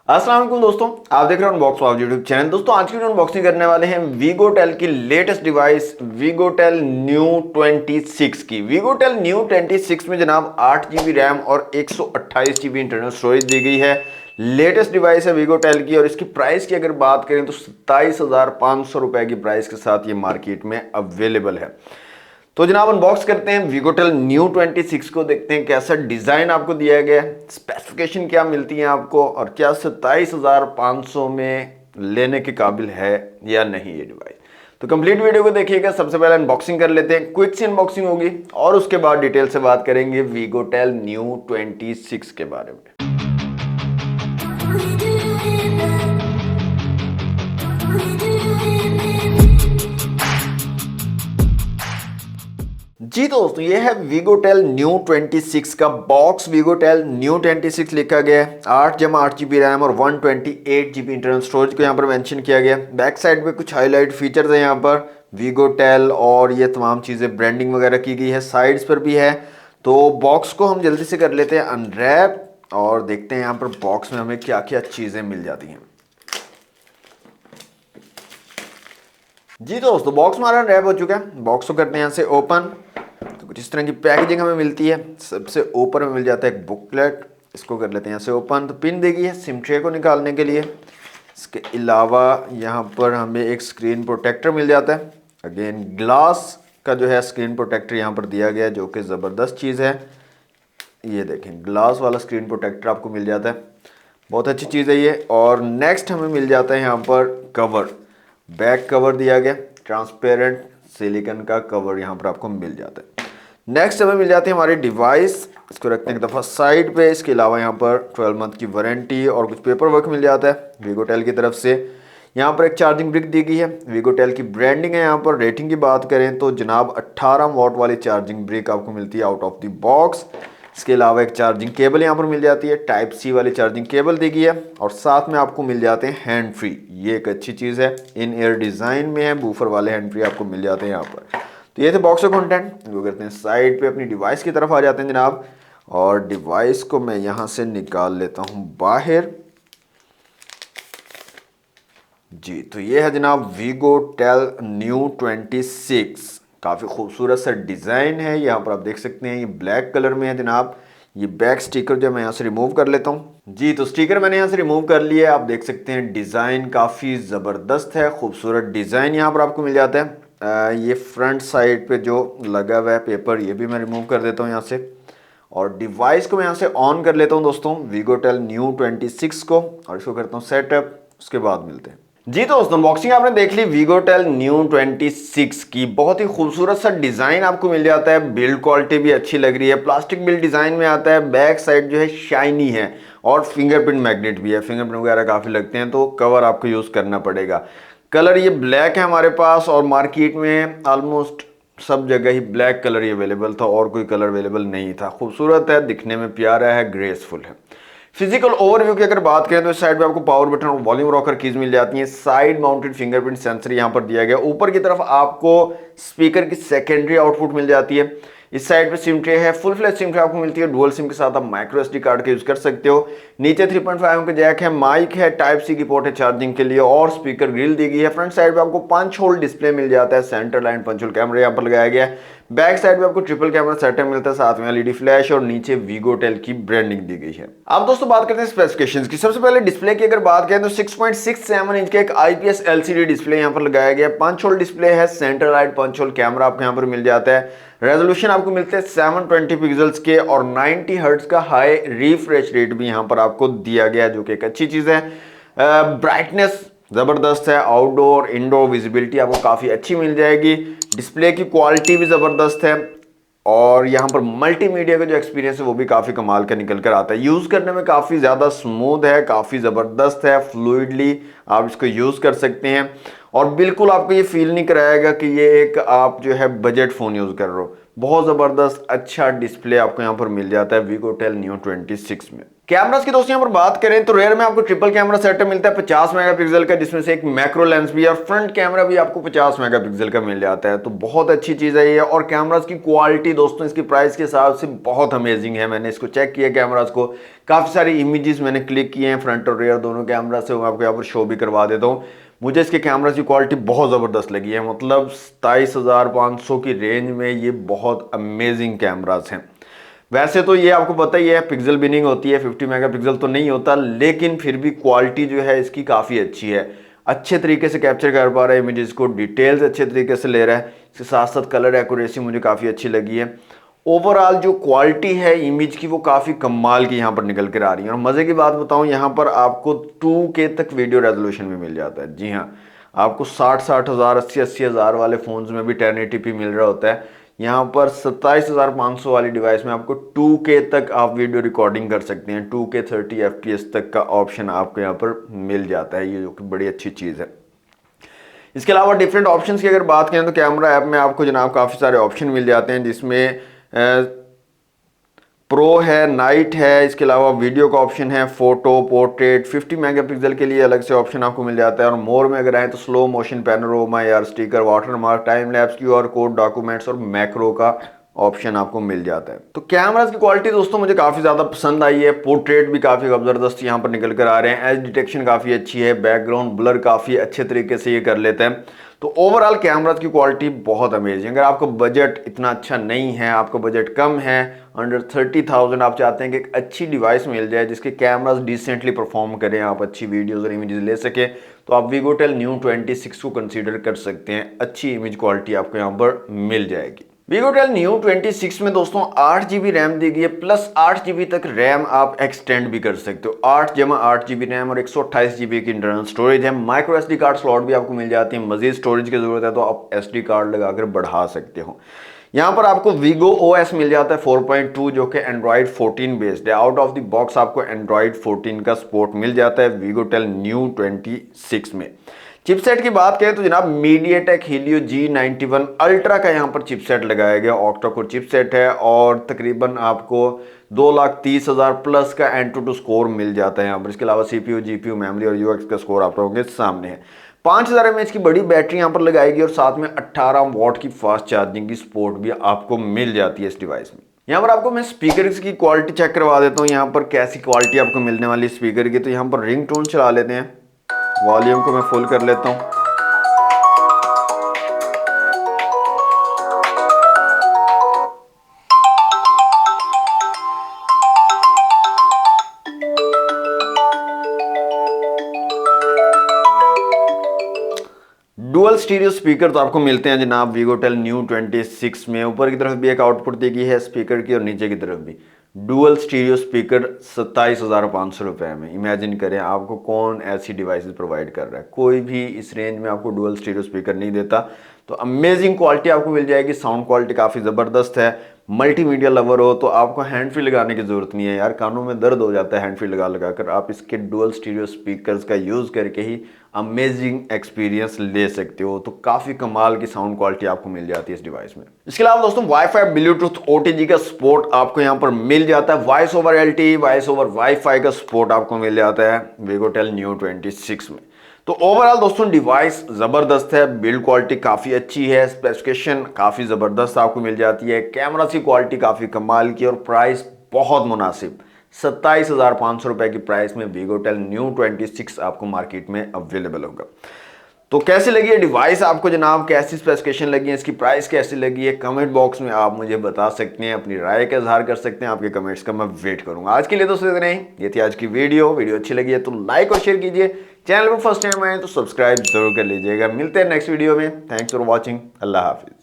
अस्सलाम वालेकुम दोस्तों, आप देख रहे हो अनबॉक्स वाव यूट्यूब चैनल। दोस्तों आज की वीडियो अनबॉक्सिंग करने वाले हैं वीगोटेल की लेटेस्ट डिवाइस वीगोटेल न्यू 26 की। वीगोटेल न्यू 26 में जनाब 8 GB रैम और 128 GB इंटरनल स्टोरेज दी गई है। लेटेस्ट डिवाइस है वीगोटेल की और इसकी प्राइस की अगर बात करें तो 27,500 रुपए की प्राइस के साथ ये मार्केट में अवेलेबल है। तो जनाब अनबॉक्स करते हैं वीगोटेल न्यू 26 को, देखते हैं कैसा डिजाइन आपको दिया गया है, स्पेसिफिकेशन क्या मिलती है आपको और क्या 27,500 में लेने के काबिल है या नहीं ये डिवाइस। तो कंप्लीट वीडियो को देखिएगा। सबसे पहले अनबॉक्सिंग कर लेते हैं, क्विक सी अनबॉक्सिंग होगी और उसके बाद डिटेल से बात करेंगे वीगोटेल न्यू 26 के बारे में। जी दोस्तों, ये है वीगोटेल न्यू 26 का बॉक्स। वीगोटेल न्यू 26 लिखा गया है, 8/8 GB रैम और 128 GB इंटरनल स्टोरेज को यहाँ पर मेंशन किया गया। बैक साइड पे कुछ हाईलाइट फीचर्स हैं यहाँ पर वीगोटेल और ये तमाम चीज़ें ब्रांडिंग वगैरह की गई है, साइड्स पर भी है। तो बॉक्स को हम जल्दी से कर लेते हैं अनरैप और देखते हैं यहाँ पर बॉक्स में हमें क्या क्या चीज़ें मिल जाती हैं। जी दोस्तों, बॉक्स हमारा अनरैप हो चुका है। बॉक्स को करते हैं यहाँ से ओपन। तो कुछ इस तरह की पैकेजिंग हमें मिलती है। सबसे ऊपर में मिल जाता है एक बुकलेट, इसको कर लेते हैं यहाँ से ओपन। तो पिन देगी है सिम ट्रे को निकालने के लिए। इसके अलावा यहाँ पर हमें एक स्क्रीन प्रोटेक्टर मिल जाता है। अगेन ग्लास का जो है स्क्रीन प्रोटेक्टर यहाँ पर दिया गया है, जो कि ज़बरदस्त चीज़ है। ये देखें, ग्लास वाला स्क्रीन प्रोटेक्टर आपको मिल जाता है, बहुत अच्छी चीज़ है ये। और नेक्स्ट हमें मिल जाता है यहाँ पर कवर, बैक कवर दिया गया, ट्रांसपेरेंट सिलिकॉन का कवर यहाँ पर आपको मिल जाता है। नेक्स्ट हमें मिल जाती है हमारी डिवाइस, इसको रखते हैं एक दफ़ा साइड पे। इसके अलावा यहाँ पर 12 मंथ की वारंटी और कुछ पेपर वर्क मिल जाता है वीगोटेल की तरफ से। यहाँ पर एक चार्जिंग ब्रिक दी गई है, वीगोटेल की ब्रांडिंग है। यहाँ पर रेटिंग की बात करें तो जनाब 18 वाट वाली चार्जिंग ब्रिक आपको मिलती है आउट ऑफ द बॉक्स। इसके अलावा एक चार्जिंग केबल यहाँ पर मिल जाती है, टाइप सी वाली चार्जिंग केबल दी गई है और साथ में आपको मिल जाते हैं हैंड फ्री। ये एक अच्छी चीज़ है, इन एयर डिज़ाइन में है, बूफर वाले हैंड फ्री आपको मिल जाते हैं यहाँ पर। तो ये थे बॉक्स का कंटेंट। वो करते हैं साइड पे, अपनी डिवाइस की तरफ आ जाते हैं जनाब और डिवाइस को मैं यहाँ से निकाल लेता हूँ बाहर। जी, तो ये है जनाब वीगोटेल न्यू 26। काफ़ी खूबसूरत सा डिज़ाइन है, यहाँ पर आप देख सकते हैं ये ब्लैक कलर में है जनाब। ये बैक स्टिकर जो मैं यहाँ से रिमूव कर लेता हूँ। जी, तो स्टिकर मैंने यहाँ से रिमूव कर लिया है। आप देख सकते हैं डिज़ाइन काफ़ी ज़बरदस्त है, खूबसूरत डिज़ाइन यहाँ पर आपको मिल जाता है। ये फ्रंट साइड पे जो लगा हुआ है पेपर, ये भी मैं रिमूव कर देता हूँ यहाँ से और डिवाइस को मैं यहाँ से ऑन कर लेता हूँ दोस्तों वीगोटेल न्यू 26 को, और इसको करता हूँ सेटअप। उसके बाद मिलते हैं। जी दोस्तों, अनबॉक्सिंग आपने देख ली वीगोटेल न्यू 26 की। बहुत ही खूबसूरत सा डिज़ाइन आपको मिल जाता है, बिल्ड क्वालिटी भी अच्छी लग रही है, प्लास्टिक बिल्ड डिज़ाइन में आता है। बैक साइड जो है शाइनी है और फिंगरप्रिंट मैग्नेट भी है, फिंगरप्रिंट वगैरह काफ़ी लगते हैं तो कवर आपको यूज़ करना पड़ेगा। कलर ये ब्लैक है हमारे पास और मार्केट में ऑलमोस्ट सब जगह ही ब्लैक कलर ही अवेलेबल था और कोई कलर अवेलेबल नहीं था। खूबसूरत है, दिखने में प्यारा है, ग्रेसफुल है। फिजिकल ओवरव्यू की अगर बात करें तो इस साइड पे आपको पावर बटन और वॉल्यूम रॉकर कीज मिल जाती हैं। साइड माउंटेड फिंगरप्रिंट सेंसर यहाँ पर दिया गया। ऊपर की तरफ आपको स्पीकर की सेकेंडरी आउटपुट मिल जाती है। इस साइड पे सिम ट्रे है, फुल फ्लैश सिम ट्रे आपको मिलती है। डुअल सिम के साथ आप माइक्रो एसडी कार्ड का यूज कर सकते हो। नीचे 3.5 का जैक है, माइक है, टाइप सी की पोर्ट है चार्जिंग के लिए और स्पीकर ग्रिल दी गई है। फ्रंट साइड पे आपको पंच होल डिस्प्ले मिल जाता है, centre line punch hole camera यहाँ पर लगाया गया है। बैक साइड पे आपको ट्रिपल कैमरा सेटअप मिलता है, साथ में एलईडी फ्लैश और नीचे वीगोटेल की ब्रांडिंग दी गई है। अब दोस्तों बात करते हैं स्पेसिफिकेशंस की। सबसे पहले डिस्प्ले की अगर बात करें तो 6.67 इंच का एक आईपीएस एलसीडी डिस्प्ले यहाँ पर लगाया गया है। पंच होल डिस्प्ले है, centre light punch hole camera आपको यहाँ पर मिल जाता है। रेजोल्यूशन आपको मिलते हैं 720 पिक्सल्स के और 90 हर्ट्ज का हाई रिफ्रेश रेट भी यहाँ पर आपको दिया गया है, जो कि एक अच्छी चीज़ है। ब्राइटनेस ज़बरदस्त है, आउटडोर इंडोर विजिबिलिटी आपको काफ़ी अच्छी मिल जाएगी। डिस्प्ले की क्वालिटी भी ज़बरदस्त है और यहाँ पर मल्टीमीडिया का जो एक्सपीरियंस है वो भी काफ़ी कमाल का निकल कर आता है। यूज़ करने में काफ़ी ज़्यादा स्मूथ है, काफ़ी ज़बरदस्त है, फ्लूइडली आप इसको यूज़ कर सकते हैं और बिल्कुल आपको ये फील नहीं कराएगा कि ये एक आप जो है बजट फ़ोन यूज़ कर रहे हो। बहुत ज़बरदस्त अच्छा डिस्प्ले आपको यहाँ पर मिल जाता है वीगो टेल न्यू 26 में। कैमरास की दोस्तों यहाँ पर बात करें तो रेयर में आपको ट्रिपल कैमरा सेटअप मिलता है 50 मेगापिक्सल का, जिसमें से एक मैक्रो लेंस भी है और फ्रंट कैमरा भी आपको 50 मेगापिक्सल का मिल जाता है। तो बहुत अच्छी चीज़ है ये। और कैमरास की क्वालिटी दोस्तों इसकी प्राइस के हिसाब से बहुत अमेजिंग है। मैंने इसको चेक किया कैमरास को, काफ़ी सारी इमेजेस मैंने क्लिक किए हैं फ्रंट और रेयर दोनों कैमरा से, मैं आपको यहाँ पर शो भी करवा देता हूँ। मुझे इसके कैमरा की क्वालिटी बहुत ज़बरदस्त लगी है, मतलब 27,500 की रेंज में ये बहुत अमेजिंग कैमरास हैं। वैसे तो ये आपको पता ही है पिक्सल बिनिंग होती है, 50 मेगापिक्सल तो नहीं होता, लेकिन फिर भी क्वालिटी जो है इसकी काफ़ी अच्छी है। अच्छे तरीके से कैप्चर कर पा रहा है इमेजेस को, डिटेल्स अच्छे तरीके से ले रहा है। इसके साथ साथ कलर एक्यूरेसी मुझे काफ़ी अच्छी लगी है। ओवरऑल जो क्वालिटी है इमेज की वो काफ़ी कमाल की यहाँ पर निकल कर आ रही है। और मज़े की बात बताऊँ, यहाँ पर आपको 2K तक वीडियो रेजोल्यूशन भी मिल जाता है। जी हाँ, आपको 60 हज़ार 80 हज़ार वाले फ़ोन्स में भी 1080p मिल रहा होता है। यहाँ पर 27,500 वाली डिवाइस में आपको 2K तक आप वीडियो रिकॉर्डिंग कर सकते हैं। 2K 30 FPS तक का ऑप्शन आपको यहाँ पर मिल जाता है, ये जो कि बड़ी अच्छी चीज़ है। इसके अलावा डिफरेंट ऑप्शंस की अगर बात करें तो कैमरा ऐप में आपको जनाब काफ़ी सारे ऑप्शन मिल जाते हैं, जिसमें प्रो है, नाइट है, इसके अलावा वीडियो का ऑप्शन है, फोटो, पोर्ट्रेट, 50 मेगापिक्सल के लिए अलग से ऑप्शन आपको मिल जाता है। और मोर में अगर आए तो स्लो मोशन, पैनोरामा, यार sticker, watermark, time lapse, QR code, documents और मैक्रो का ऑप्शन आपको मिल जाता है। तो कैमरास की क्वालिटी दोस्तों मुझे काफ़ी ज़्यादा पसंद आई है। पोर्ट्रेट भी काफ़ी ज़बरदस्त यहाँ पर निकल कर आ रहे हैं, एज डिटेक्शन काफ़ी अच्छी है, बैकग्राउंड ब्लर काफ़ी अच्छे तरीके से ये कर लेते हैं। तो ओवरऑल कैमरास की क्वालिटी बहुत अमेजिंग। अगर आपका बजट इतना अच्छा नहीं है, आपका बजट कम है, अंडर 30,000, आप चाहते हैं कि एक अच्छी डिवाइस मिल जाए जिसके कैमरास डिसेंटली परफॉर्म करें, आप अच्छी वीडियोस और इमेजेस ले सकें, तो आप वीगो टेल न्यू 26 को कंसीडर कर सकते हैं। अच्छी इमेज क्वालिटी आपको यहाँ पर मिल जाएगी। वीगो टेल न्यू 26 में दोस्तों 8GB रैम दी गई है, प्लस 8GB तक रैम आप एक्सटेंड भी कर सकते हो। 8 रैम और 128GB की इंटरनल स्टोरेज है। माइक्रो SD कार्ड स्लॉट भी आपको मिल जाती है। मजीद स्टोरेज की जरूरत है तो आप SD कार्ड लगाकर बढ़ा सकते हो। यहाँ पर आपको वीगो OS मिल जाता है 4.2, जो कि एंड्रॉइड 14 बेस्ड है। आउट ऑफ द बॉक्स आपको एंड्रॉइड 14 का सपोर्ट मिल जाता है वीगो टेल न्यू 26 में। चिपसेट की बात करें तो जनाब मीडियाटेक हीलियो G91 अल्ट्रा का यहाँ पर चिपसेट लगाया गया, ऑक्टा कोर चिपसेट है। और तकरीबन आपको 2,30,000 प्लस का Antutu स्कोर मिल जाता है यहाँ पर। इसके अलावा CPU, GPU, मेमोरी और UX का स्कोर आप लोगों के सामने है। 5000 mAh की बड़ी बैटरी यहाँ पर लगाएगी और साथ में 18 वॉट की फास्ट चार्जिंग की सपोर्ट भी आपको मिल जाती है इस डिवाइस में। यहाँ पर आपको मैं स्पीकर की क्वालिटी चेक करवा देता हूँ, यहाँ पर कैसी क्वालिटी आपको मिलने वाली स्पीकर की। तो यहाँ पर रिंग टोन चला लेते हैं, वॉल्यूम को मैं फुल कर लेता हूँ। डुअल स्टीरियो स्पीकर तो आपको मिलते हैं जनाब वीगो टेल न्यू 26 में। ऊपर की तरफ भी एक आउटपुट दी गई है स्पीकर की और नीचे की तरफ भी। डुअल स्टीरियो स्पीकर 27,500 रुपए में। इमेजिन करें आपको कौन ऐसी डिवाइसेस प्रोवाइड कर रहा है, कोई भी इस रेंज में आपको डुअल स्टीरियो स्पीकर नहीं देता। तो अमेजिंग क्वालिटी आपको मिल जाएगी, साउंड क्वालिटी काफ़ी ज़बरदस्त है। मल्टीमीडिया लवर हो तो आपको हैंड फ्री लगाने की ज़रूरत नहीं है यार, कानों में दर्द हो जाता है हैंड फ्री लगा लगा कर। आप इसके डुअल स्टीरियो स्पीकर्स का यूज़ करके ही अमेजिंग एक्सपीरियंस ले सकते हो। तो काफ़ी कमाल की साउंड क्वालिटी आपको मिल जाती है इस डिवाइस में। इसके अलावा दोस्तों वाईफाई, ब्लूटूथ, OTG का सपोर्ट आपको यहाँ पर मिल जाता है। Voice over LTE, voice over wifi का सपोर्ट आपको मिल जाता है वीगो टेल न्यू 26 में। तो ओवरऑल दोस्तों डिवाइस ज़बरदस्त है, बिल्ड क्वालिटी काफ़ी अच्छी है, स्पेसिफिकेशन काफ़ी ज़बरदस्त आपको मिल जाती है, कैमरा की क्वालिटी काफ़ी कमाल की और प्राइस बहुत मुनासिब। 27,500 रुपए की प्राइस में वीगो टेल न्यू 26 आपको मार्केट में अवेलेबल होगा। तो कैसी लगी है डिवाइस आपको जनाब, कैसी स्पेसिफिकेशन लगी है, इसकी प्राइस कैसी लगी है, कमेंट बॉक्स में आप मुझे बता सकते हैं, अपनी राय का इजहार कर सकते हैं। आपके कमेंट्स का मैं वेट करूंगा। आज के लिए दोस्तों इतना ही, ये थी आज की वीडियो अच्छी लगी है तो लाइक और शेयर कीजिए। चैनल पर फर्स्ट टाइम आए तो सब्सक्राइब जरूर कर लीजिएगा। मिलते हैं नेक्स्ट वीडियो में। Thanks for watching. Allah Hafiz.